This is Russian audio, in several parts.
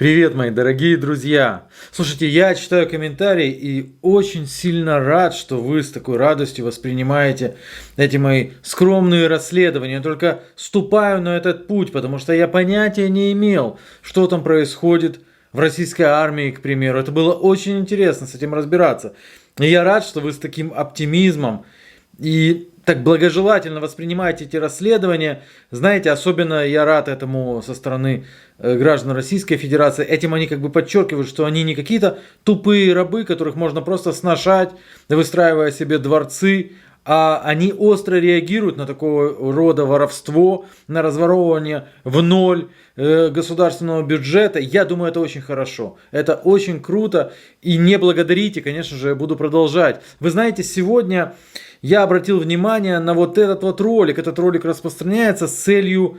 Привет, мои дорогие друзья! Слушайте, я читаю комментарии и очень сильно рад, что вы с такой радостью воспринимаете эти мои скромные расследования. Я только ступаю на этот путь, потому что я понятия не имел, что там происходит в российской армии, к примеру. Это было очень интересно с этим разбираться. И я рад, что вы с таким оптимизмом и так благожелательно воспринимаете эти расследования. Знаете, особенно я рад этому со стороны граждан Российской Федерации. Этим они как бы подчеркивают, что они не какие-то тупые рабы, которых можно просто сношать, выстраивая себе дворцы, а они остро реагируют на такого рода воровство, на разворовывание в ноль государственного бюджета. Я думаю, это очень хорошо. Это очень круто. И не благодарите, конечно же, я буду продолжать. Вы знаете, сегодня я обратил внимание на вот этот вот ролик. Этот ролик распространяется с целью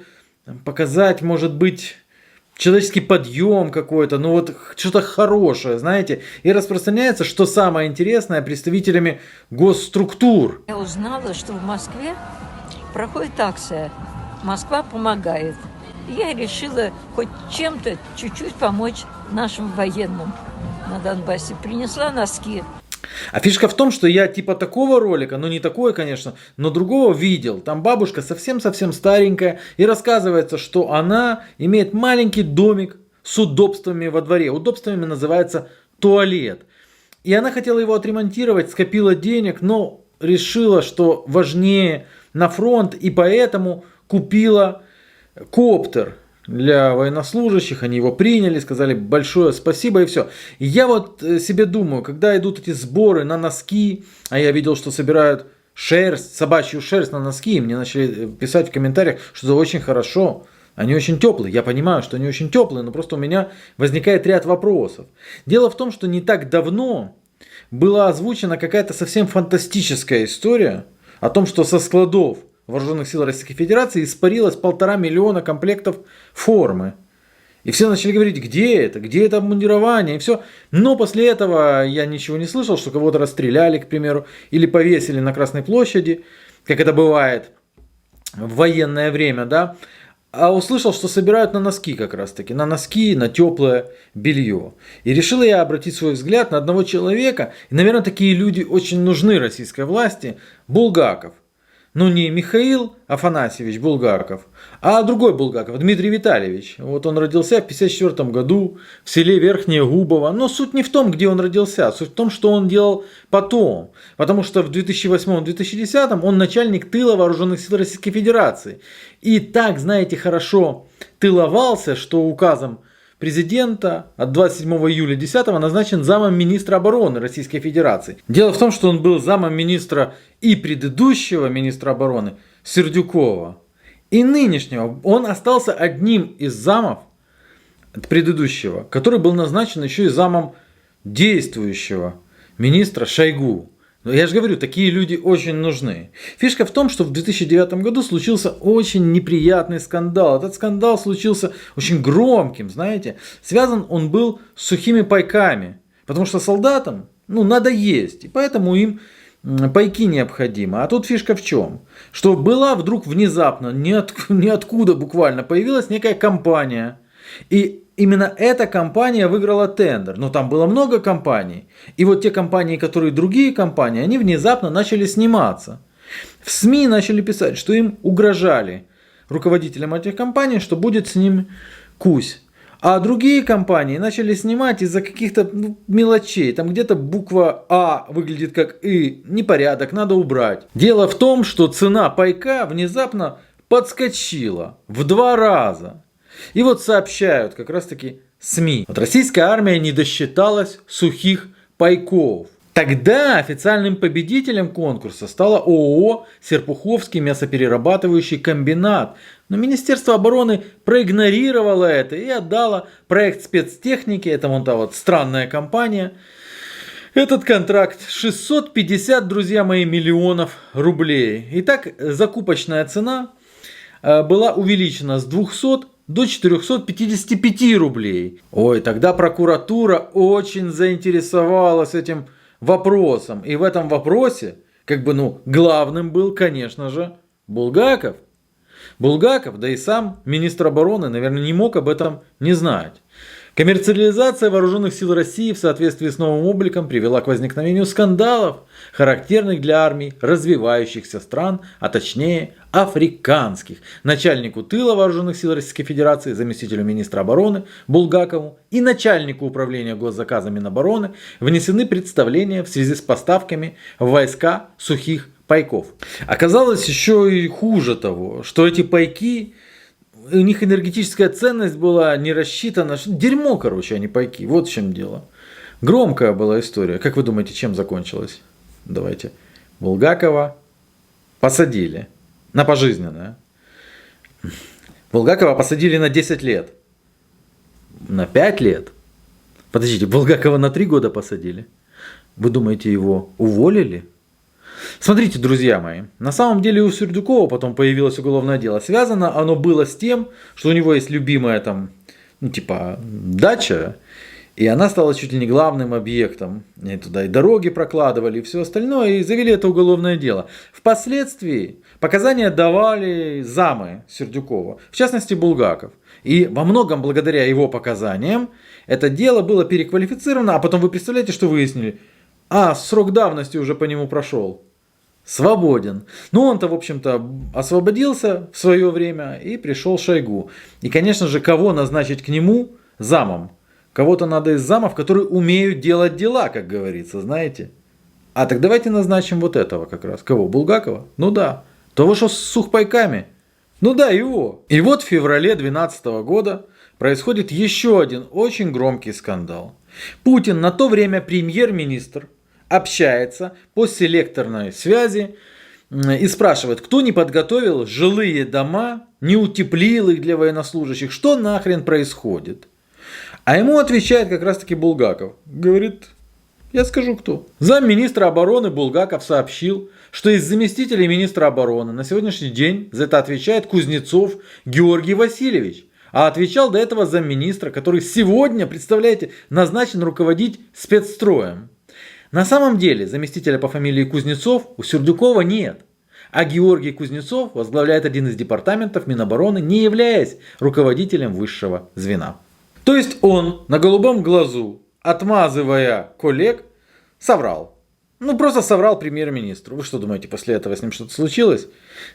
показать, может быть, человеческий подъем какой-то, ну вот что-то хорошее, знаете. И распространяется, что самое интересное, представителями госструктур. Я узнала, что в Москве проходит акция «Москва помогает». И я решила хоть чем-то чуть-чуть помочь нашим военным на Донбассе. Принесла носки. А фишка в том, что я типа такого ролика, ну не такой, конечно, но другого видел. Там бабушка совсем-совсем старенькая, и рассказывается, что она имеет маленький домик с удобствами во дворе. Удобствами называется туалет. И она хотела его отремонтировать, скопила денег, но решила, что важнее на фронт, и поэтому купила коптер для военнослужащих. Они его приняли, сказали большое спасибо, и все. И я вот себе думаю, когда идут эти сборы на носки, а я видел, что собирают шерсть, собачью шерсть на носки, и мне начали писать в комментариях, что это очень хорошо. Они очень теплые. Я понимаю, что они очень теплые, но просто у меня возникает ряд вопросов. Дело в том, что не так давно была озвучена какая-то совсем фантастическая история о том, что со складов Вооруженных сил Российской Федерации испарилось 1,5 миллиона комплектов формы. И все начали говорить, где это обмундирование, и все. Но после этого я ничего не слышал, что кого-то расстреляли, к примеру, или повесили на Красной площади, как это бывает в военное время, да. А услышал, что собирают на носки как раз таки, на носки, на теплое белье. И решил я обратить свой взгляд на одного человека, и, наверное, такие люди очень нужны российской власти, Булгаков. Ну, не Михаил Афанасьевич Булгаков, а другой Булгаков, Дмитрий Витальевич. Вот он родился в 1954 году в селе Верхнее Губово. Но суть не в том, где он родился, суть в том, что он делал потом. Потому что в 2008-2010 он начальник тыла Вооруженных сил Российской Федерации. И так, знаете, хорошо тыловался, что указом президента от 27 июля 2010 назначен замом министра обороны Российской Федерации. Дело в том, что он был замом министра и предыдущего министра обороны Сердюкова, и нынешнего. Он остался одним из замов предыдущего, который был назначен еще и замом действующего министра Шойгу. Но я же говорю, такие люди очень нужны. Фишка в том, что в 2009 году случился очень неприятный скандал. Этот скандал случился очень громким, знаете. Связан он был с сухими пайками. Потому что солдатам, надо есть. И поэтому им пайки необходимы. А тут фишка в чем? Что была вдруг внезапно, ниоткуда буквально, появилась некая компания. И именно эта компания выиграла тендер. Но там было много компаний. И вот те компании, которые другие компании, они внезапно начали сниматься. В СМИ начали писать, что им угрожали руководителям этих компаний, что будет с ним кусь. А другие компании начали снимать из-за каких-то мелочей. Там где-то буква А выглядит как И. Непорядок, надо убрать. Дело в том, что цена пайка внезапно подскочила в 2 раза. И вот сообщают как раз таки СМИ. Вот российская армия не досчиталась сухих пайков. Тогда официальным победителем конкурса стало ООО «Серпуховский мясоперерабатывающий комбинат». Но Министерство обороны проигнорировало это и отдало проект спецтехники, это вон та вот странная компания. Этот контракт 650, друзья мои, миллионов рублей. Итак, закупочная цена была увеличена с 200 до 455 рублей. Ой, тогда прокуратура очень заинтересовалась этим вопросом. И в этом вопросе, главным был, конечно же, Булгаков. Булгаков, да и сам министр обороны, наверное, не мог об этом не знать. Коммерциализация вооруженных сил России в соответствии с новым обликом привела к возникновению скандалов, характерных для армий развивающихся стран, а точнее африканских. Начальнику тыла вооруженных сил Российской Федерации, заместителю министра обороны Булгакову и начальнику управления госзаказа Минобороны внесены представления в связи с поставками в войска сухих пайков. Оказалось еще и хуже того, что эти пайки, у них энергетическая ценность была не рассчитана. Дерьмо, короче, а не пайки. Вот в чем дело. Громкая была история. Как вы думаете, чем закончилась? Давайте. Булгакова посадили на пожизненное. Булгакова посадили на 10 лет. На 5 лет. Подождите, Булгакова на 3 года посадили. Вы думаете, его уволили? Смотрите, друзья мои, на самом деле у Сердюкова потом появилось уголовное дело. Связано оно было с тем, что у него есть любимая там, дача, и она стала чуть ли не главным объектом. И туда и дороги прокладывали, и все остальное, и завели это уголовное дело. Впоследствии показания давали замы Сердюкова, в частности Булгаков. И во многом благодаря его показаниям это дело было переквалифицировано, а потом вы представляете, что выяснили? Срок давности уже по нему прошел. Свободен. Но он-то, в общем-то, освободился в свое время и пришел Шойгу. И, конечно же, кого назначить к нему замом? Кого-то надо из замов, которые умеют делать дела, как говорится, знаете. Так давайте назначим вот этого как раз. Кого? Булгакова? Ну да. Того, что с сухпайками. Ну да, его. И вот в феврале 2012 года происходит еще один очень громкий скандал. Путин, на то время премьер-министр, общается по селекторной связи и спрашивает, кто не подготовил жилые дома, не утеплил их для военнослужащих, что нахрен происходит. А ему отвечает как раз таки Булгаков. Говорит, я скажу кто. Замминистра обороны Булгаков сообщил, что из заместителей министра обороны на сегодняшний день за это отвечает Кузнецов Георгий Васильевич. А отвечал до этого замминистра, который сегодня, представляете, назначен руководить спецстроем. На самом деле заместителя по фамилии Кузнецов у Сердюкова нет. А Георгий Кузнецов возглавляет один из департаментов Минобороны, не являясь руководителем высшего звена. То есть он на голубом глазу, отмазывая коллег, соврал. Просто соврал премьер-министру. Вы что думаете, после этого с ним что-то случилось?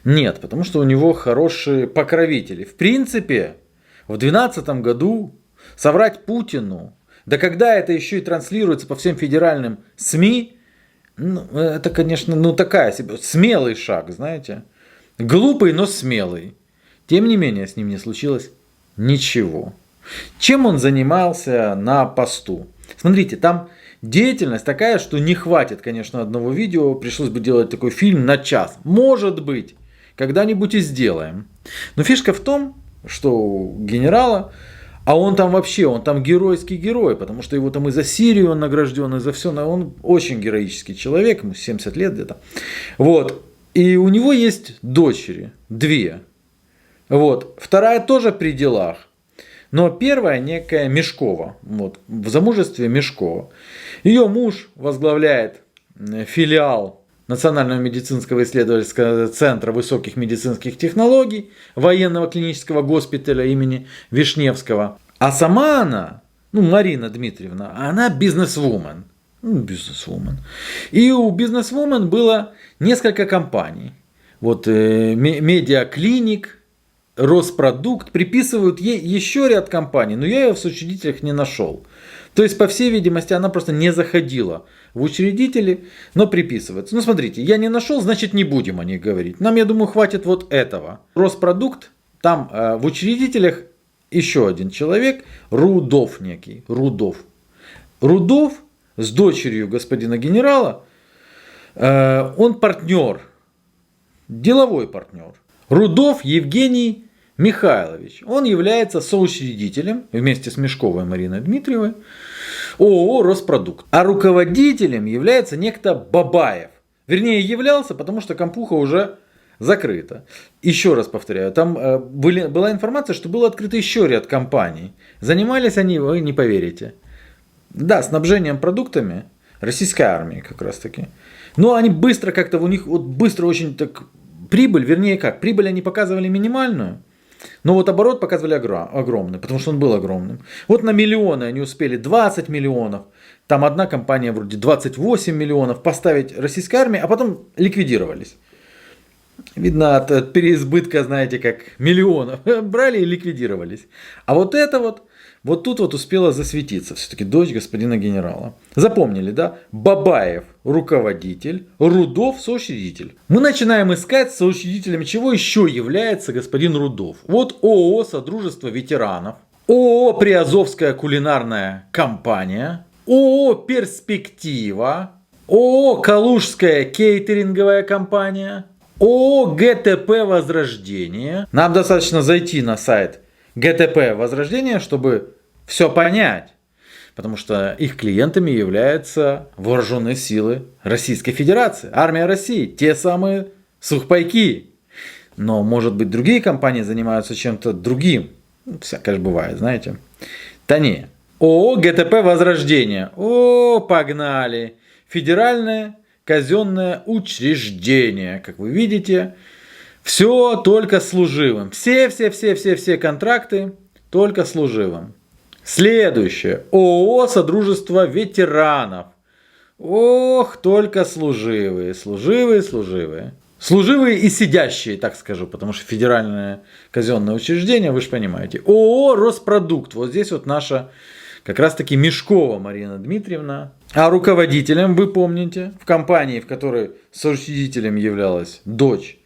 Нет, потому что у него хорошие покровители. В принципе, в 2012 году соврать Путину, да когда это еще и транслируется по всем федеральным СМИ, это, конечно, такая себе, смелый шаг, знаете. Глупый, но смелый. Тем не менее, с ним не случилось ничего. Чем он занимался на посту? Смотрите, там деятельность такая, что не хватит, конечно, одного видео. Пришлось бы делать такой фильм на час. Может быть, когда-нибудь и сделаем. Но фишка в том, что у генерала, он там геройский герой, потому что его там и за Сирию он награжден, и за все, он очень героический человек, ему 70 лет где-то. Вот. И у него есть дочери, 2. Вот. Вторая тоже при делах. Но первая некая Мешкова, в замужестве Мешкова. Ее муж возглавляет филиал Национального медицинского исследовательского центра высоких медицинских технологий военного клинического госпиталя имени Вишневского. А сама она, Марина Дмитриевна, она бизнесвумен. И у бизнесвумен было несколько компаний. Медиаклиник, Роспродукт, приписывают ей еще ряд компаний, но я ее в соучредителях не нашел. То есть, по всей видимости, она просто не заходила в учредители, но приписывается. Смотрите, я не нашел, значит не будем о них говорить. Нам, я думаю, хватит вот этого. Роспродукт, там в учредителях еще один человек, Рудов некий, Рудов. Рудов с дочерью господина генерала, он партнер, деловой партнер. Рудов Евгений Михайлович. Он является соучредителем вместе с Мешковой Мариной Дмитриевой ООО «Роспродукт». А руководителем является некто Бабаев. Вернее, являлся, потому что компуха уже закрыта. Еще раз повторяю, там была информация, что было открыто еще ряд компаний. Занимались они, вы не поверите. Да, снабжением продуктами российской армии как раз таки. Но они быстро как-то, у них быстро очень так прибыль, вернее как, прибыль они показывали минимальную. Но вот оборот показывали огромный, потому что он был огромным. Вот на миллионы они успели 20 миллионов. Там одна компания вроде 28 миллионов поставить российской армии, а потом ликвидировались. Видно от переизбытка, знаете, как миллионов. Брали и ликвидировались. А вот это вот тут вот успела засветиться. Все-таки дочь господина генерала. Запомнили, да? Бабаев руководитель, Рудов соучредитель. Мы начинаем искать соучредителем, чего еще является господин Рудов. Вот ООО «Содружество ветеранов», ООО «Приазовская кулинарная компания», ООО «Перспектива», ООО «Калужская кейтеринговая компания», ООО «ГТП Возрождение». Нам достаточно зайти на сайт ГТП Возрождение, чтобы все понять. Потому что их клиентами являются вооруженные силы Российской Федерации, армия России, те самые сухпайки. Но, может быть, другие компании занимаются чем-то другим. Всякое же бывает, знаете. Да не. ООО «ГТП Возрождение». О, погнали. Федеральное казенное учреждение. Как вы видите, все только служивым. Все контракты только служивым. Следующее. ООО «Содружество ветеранов». Ох, только служивые. Служивые и сидящие, так скажу, потому что федеральное казенное учреждение, вы же понимаете. ООО «Роспродукт». Вот здесь вот наша как раз таки Мешкова Марина Дмитриевна. А руководителем, вы помните, в компании, в которой соучредителем являлась дочь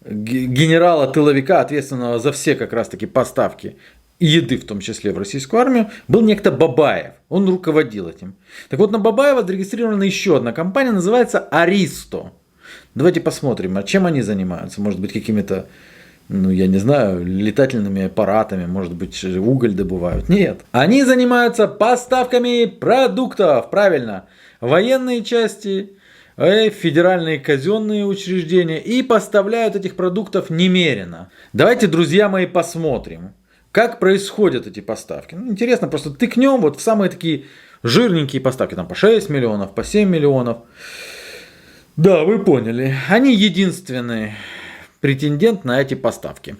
генерала-тыловика, ответственного за все как раз таки поставки и еды, в том числе в российскую армию, был некто Бабаев. Он руководил этим. Так вот, на Бабаева зарегистрирована еще одна компания, называется «Аристо». Давайте посмотрим, а чем они занимаются. Может быть, какими-то, я не знаю, летательными аппаратами, может быть, уголь добывают. Нет. Они занимаются поставками продуктов, правильно. Военные части, федеральные казенные учреждения, и поставляют этих продуктов немерено. Давайте, друзья мои, посмотрим, как происходят эти поставки. Интересно, просто тыкнем вот в самые такие жирненькие поставки, там по 6 миллионов, по 7 миллионов. Да, вы поняли. Они единственный претендент на эти поставки.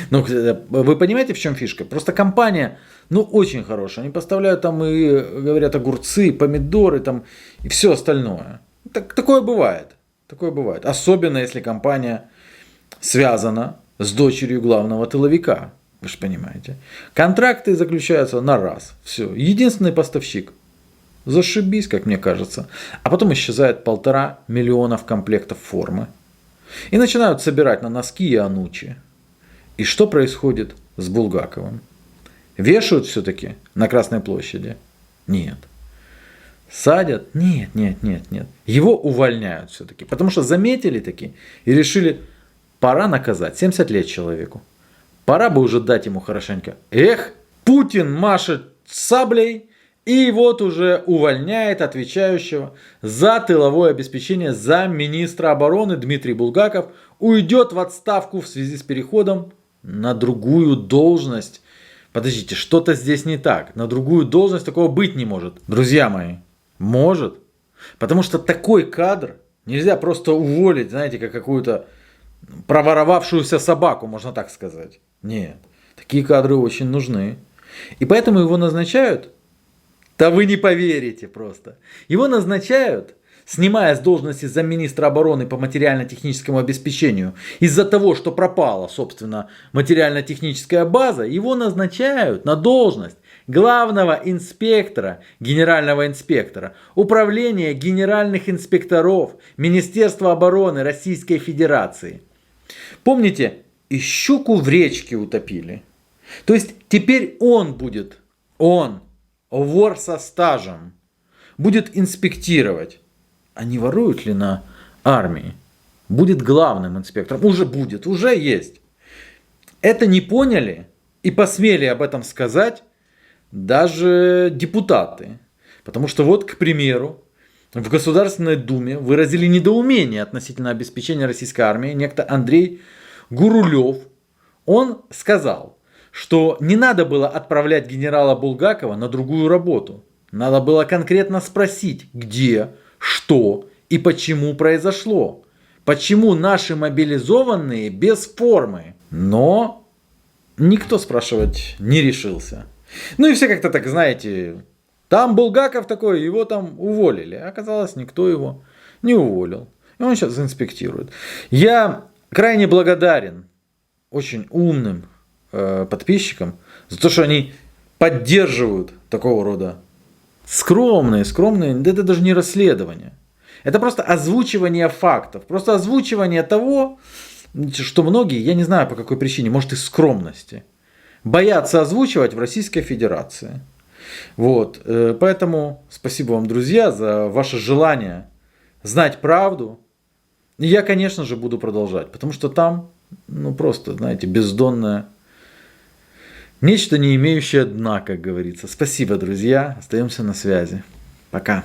Ну, вы понимаете, в чем фишка? Просто компания, очень хорошая. Они поставляют там и, говорят, огурцы, помидоры там и все остальное. Такое бывает. Особенно, если компания связана с дочерью главного тыловика. Вы же понимаете. Контракты заключаются на раз. Все. Единственный поставщик. Зашибись, как мне кажется. А потом исчезает 1,5 миллиона комплектов формы. И начинают собирать на носки и анучи. И что происходит с Булгаковым? Вешают все-таки на Красной площади? Нет. Садят? Нет. Его увольняют все-таки. Потому что заметили таки и решили, пора наказать. 70 лет человеку. Пора бы уже дать ему хорошенько. Путин машет саблей. И вот уже увольняет отвечающего за тыловое обеспечение замминистра обороны Дмитрий Булгаков. Уйдет в отставку в связи с переходом на другую должность. Подождите, что-то здесь не так. На другую должность такого быть не может. Друзья мои, может. Потому что такой кадр нельзя просто уволить, знаете, как какую-то проворовавшуюся собаку, можно так сказать. Нет, такие кадры очень нужны. И поэтому его назначают. Да вы не поверите просто. Его назначают, снимая с должности замминистра обороны по материально-техническому обеспечению, из-за того, что пропала, собственно, материально-техническая база, его назначают на должность главного инспектора, генерального инспектора, управления генеральных инспекторов Министерства обороны Российской Федерации. Помните, и щуку в речке утопили. То есть теперь он, вор со стажем, будет инспектировать, а не воруют ли на армии. Будет главным инспектором. Уже есть. Это не поняли и посмели об этом сказать даже депутаты. Потому что вот, к примеру, в Государственной Думе выразили недоумение относительно обеспечения российской армии некто Андрей Гурулев. Он сказал, что не надо было отправлять генерала Булгакова на другую работу. Надо было конкретно спросить, где, что и почему произошло. Почему наши мобилизованные без формы? Но никто спрашивать не решился. Ну и все как-то так, знаете, там Булгаков такой, его там уволили. А оказалось, никто его не уволил. И он сейчас инспектирует. Я крайне благодарен очень умным подписчикам за то, что они поддерживают такого рода скромные, да это даже не расследование. Это просто озвучивание фактов, просто озвучивание того, что многие, я не знаю по какой причине, может из скромности, боятся озвучивать в Российской Федерации. Вот, поэтому спасибо вам, друзья, за ваше желание знать правду. И я, конечно же, буду продолжать, потому что там, ну просто, знаете, бездонное, нечто не имеющее дна, как говорится. Спасибо, друзья, остаемся на связи. Пока.